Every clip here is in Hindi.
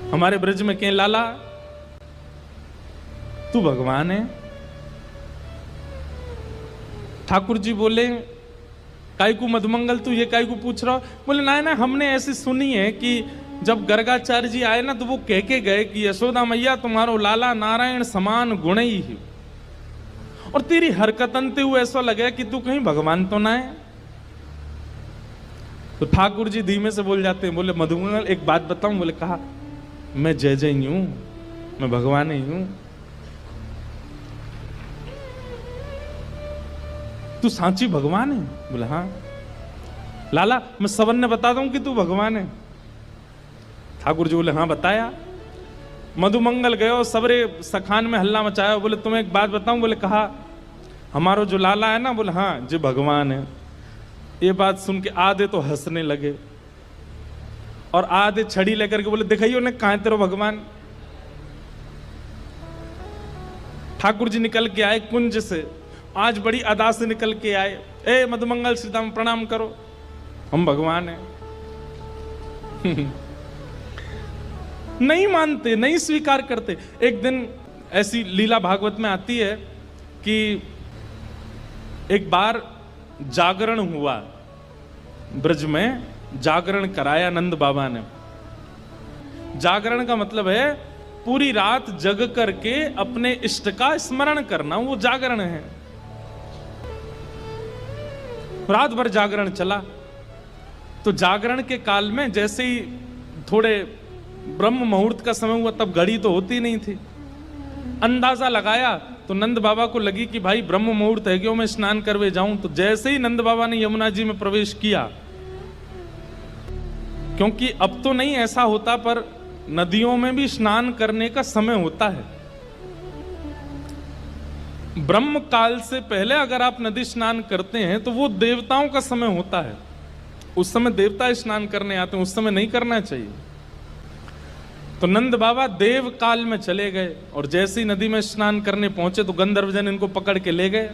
हमारे ब्रज में के लाला तू भगवान है। ठाकुर जी बोले काय को मधुमंगल तू ये काय को पूछ रहा हो? बोले ना ना, हमने ऐसी सुनी है कि जब गर्गाचार्य जी आए ना तो वो कह के गए कि यशोदा मैया तुम्हारो लाला नारायण समान गुण ही है, और तेरी हरकतन ते हुए ऐसा लगे कि तू कहीं भगवान तो ना है। तो ठाकुर जी धीमे से बोल जाते हैं, बोले मधुमंगल एक बात बताऊं? बोले कहा, मैं जय जय ही हूं, मैं भगवान ही हूं। तू सांची भगवान है? बोले हाँ। लाला मैं सबन ने बता दूं कि तू भगवान है? ठाकुर जी बोले हाँ बताया। मधुमंगल गयो, सबरे सखान में हल्ला मचाया। बोले तुम्हें एक बात बताऊं? बोले कहा, हमारो जो लाला है ना, बोले हाँ जो भगवान है। ये बात सुन के आधे तो हंसने लगे और आधे छड़ी लेकर के बोले दिखाइयो ने कहां तेरो भगवान। ठाकुर जी निकल के आए कुंज से, आज बड़ी अदा से निकल के आए। ए मधुमंगल सीताराम प्रणाम करो, हम भगवान हैं। नहीं मानते, नहीं स्वीकार करते। एक दिन ऐसी लीला भागवत में आती है कि एक बार जागरण हुआ, ब्रज में जागरण कराया नंद बाबा ने। जागरण का मतलब है पूरी रात जग करके अपने इष्ट का स्मरण करना, वो जागरण है। रात भर जागरण चला। तो जागरण के काल में जैसे ही थोड़े ब्रह्म मुहूर्त का समय हुआ, तब घड़ी तो होती नहीं थी, अंदाजा लगाया तो नंद बाबा को लगी कि भाई ब्रह्म मुहूर्त है, क्यों मैं स्नान करवे जाऊं। तो जैसे ही नंद बाबा ने यमुना जी में प्रवेश किया, क्योंकि अब तो नहीं ऐसा होता पर नदियों में भी स्नान करने का समय होता है। ब्रह्म काल से पहले अगर आप नदी स्नान करते हैं तो वो देवताओं का समय होता है, उस समय देवता स्नान करने आते हैं, उस समय नहीं करना चाहिए। तो नंद बाबा देव काल में चले गए और जैसे ही नदी में स्नान करने पहुंचे तो गंधर्वजन इनको पकड़ के ले गए।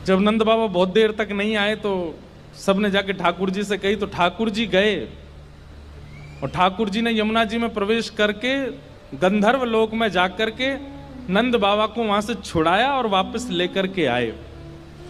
जब नंद बाबा बहुत देर तक नहीं आए तो सबने जाके ठाकुर जी से कही। तो ठाकुर जी गए और ठाकुर जी ने यमुना जी में प्रवेश करके गंधर्व लोक में जाकर के नंद बाबा को वहां से छुड़ाया और वापस लेकर के आए।